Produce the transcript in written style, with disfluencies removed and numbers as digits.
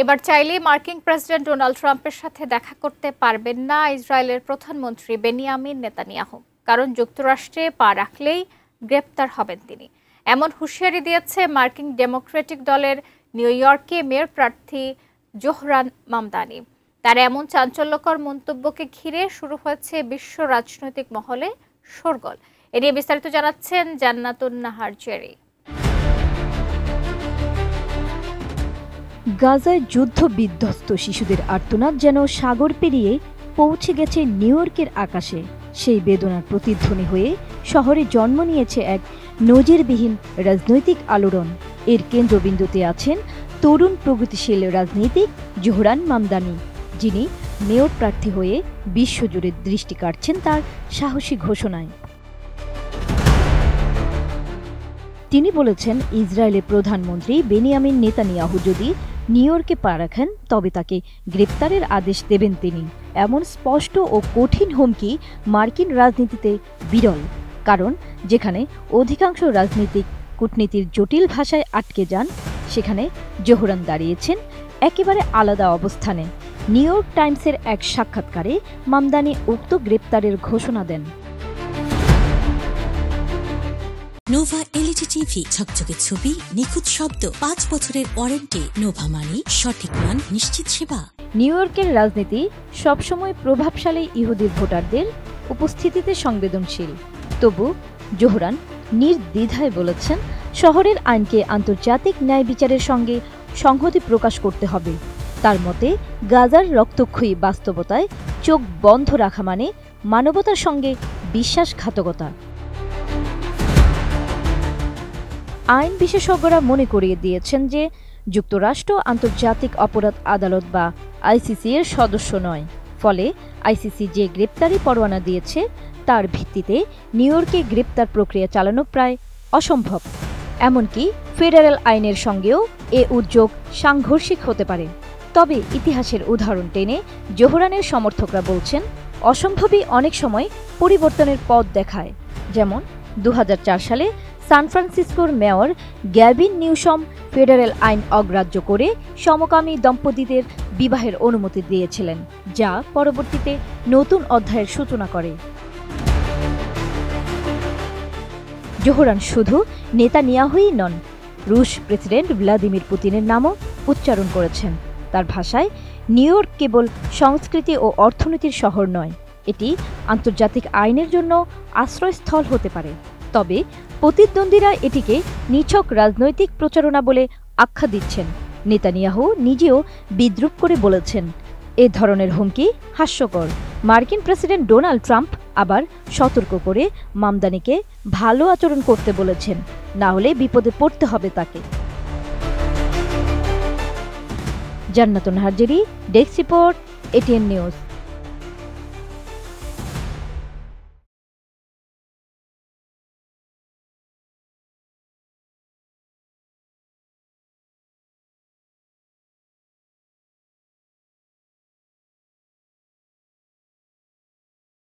এবার চাইলেই মার্কিন প্রেসিডেন্ট ডোনাল্ড ট্রাম্পের সাথে দেখা করতে পারবেন না ইসরায়েলের প্রধানমন্ত্রী বেনিয়ামিন নেতানিয়াহু। কারণ যুক্তরাষ্ট্রে পা রাখলেই গ্রেপ্তার হবেন তিনি। এমন হুঁশিয়ারি দিয়েছে মার্কিন ডেমোক্রেটিক দলের নিউ ইয়র্কে মেয়র প্রার্থী জোহরান মামদানি। তার এমন চাঞ্চল্যকর মন্তব্যকে ঘিরে শুরু হয়েছে বিশ্ব রাজনৈতিক মহলে শোরগোল। এ নিয়ে বিস্তারিত জানাচ্ছেন জান্নাতুন নাহার জেরি। গাজায় যুদ্ধ বিধ্বস্ত শিশুদের আর্তনাদ যেন সাগর পেরিয়ে পৌঁছে গেছে নিউ ইয়র্কের আকাশে। সেই বেদনার প্রতিধ্বনি হয়ে শহরে জন্ম নিয়েছে এক নজিরবিহীন রাজনৈতিক আলোড়ন। এর কেন্দ্রবিন্দুতে আছেন তরুণ প্রগতিশীল রাজনীতিক জোহরান মামদানি, যিনি মেয়র প্রার্থী হয়ে বিশ্বজুড়ে দৃষ্টি কাটছেন তার সাহসী ঘোষণায়। তিনি বলেছেন, ইসরায়েলের প্রধানমন্ত্রী বেনিয়ামিন নেতানিয়াহু যদি নিউ ইয়র্কে পা রাখেন তবে তাকে গ্রেপ্তারের আদেশ দেবেন তিনি। এমন স্পষ্ট ও কঠিন হুমকি মার্কিন রাজনীতিতে বিরল। কারণ যেখানে অধিকাংশ রাজনীতিক কূটনীতির জটিল ভাষায় আটকে যান, সেখানে জোহরান দাঁড়িয়েছেন একেবারে আলাদা অবস্থানে। নিউ ইয়র্ক টাইমসের এক সাক্ষাৎকারে মামদানি উক্ত গ্রেপ্তারের ঘোষণা দেন। নোভা এলইডি টিভি, ঝকঝকে ছবি, নিখুঁত শব্দ, 5 বছরের ওয়ারেন্টি। নোভা মানে সঠিক মান, নিশ্চিত সেবা। নিউ ইয়র্কের রাজনীতি সবসময় প্রভাবশালী ইহুদি ভোটারদের উপস্থিতিতে সংবেদনশীল। তবু জোহরান নির্দ্বিধায় বলেছেন, শহরের আইনকে আন্তর্জাতিক ন্যায় বিচারের সঙ্গে সংহতি প্রকাশ করতে হবে। তার মতে, গাজার রক্তক্ষয়ী বাস্তবতায় চোখ বন্ধ রাখা মানে মানবতার সঙ্গে বিশ্বাসঘাতকতা। আইন বিশেষজ্ঞরা মনে করিয়ে দিয়েছেন যে যুক্তরাষ্ট্র আন্তর্জাতিক অপরাধ আদালত বা আইসিসি এর সদস্য নয়। ফলে আইসিসি যে গ্রেপ্তারি পরোয়ানা দিয়েছে তার ভিত্তিতে নিউ ইয়র্কে গ্রেপ্তার প্রক্রিয়া চালানো প্রায় অসম্ভব। এমনকি ফেডারেল আইনের সঙ্গেও এ উদ্যোগ সাংঘর্ষিক হতে পারে। তবে ইতিহাসের উদাহরণ টেনে জোহরানের সমর্থকরা বলছেন, অসম্ভবই অনেক সময় পরিবর্তনের পথ দেখায়। যেমন 2004 সালে সান ফ্রান্সিসকোর মেয়র গ্যাভিন নিউসম ফেডারেল আইন অগ্রাহ্য করে সমকামী দম্পতিদের বিবাহের অনুমতি দিয়েছিলেন, যা পরবর্তীতে নতুন অধ্যায়ের সূচনা করে। জোহরান শুধু নেতানিয়াহুই নন, রুশ প্রেসিডেন্ট ভ্লাদিমির পুতিনের নামও উচ্চারণ করেছেন। তার ভাষায় নিউ ইয়র্ক কেবল সংস্কৃতি ও অর্থনীতির শহর নয়, এটি আন্তর্জাতিক আইনের জন্য আশ্রয়স্থল হতে পারে। তবে প্রতিদ্বন্দ্বীরা এটিকে নিছক রাজনৈতিক প্রচারণা বলে আখ্যা দিচ্ছেন। নেতানিয়াহু নিজেও বিদ্রূপ করে বলেছেন, এ ধরনের হুমকি হাস্যকর। মার্কিন প্রেসিডেন্ট ডোনাল্ড ট্রাম্প আবার সতর্ক করে মামদানিকে ভালো আচরণ করতে বলেছেন, না হলে বিপদে পড়তে হবে তাকে। জান্নাতুন Nahar Jerry, desk report, ATN news.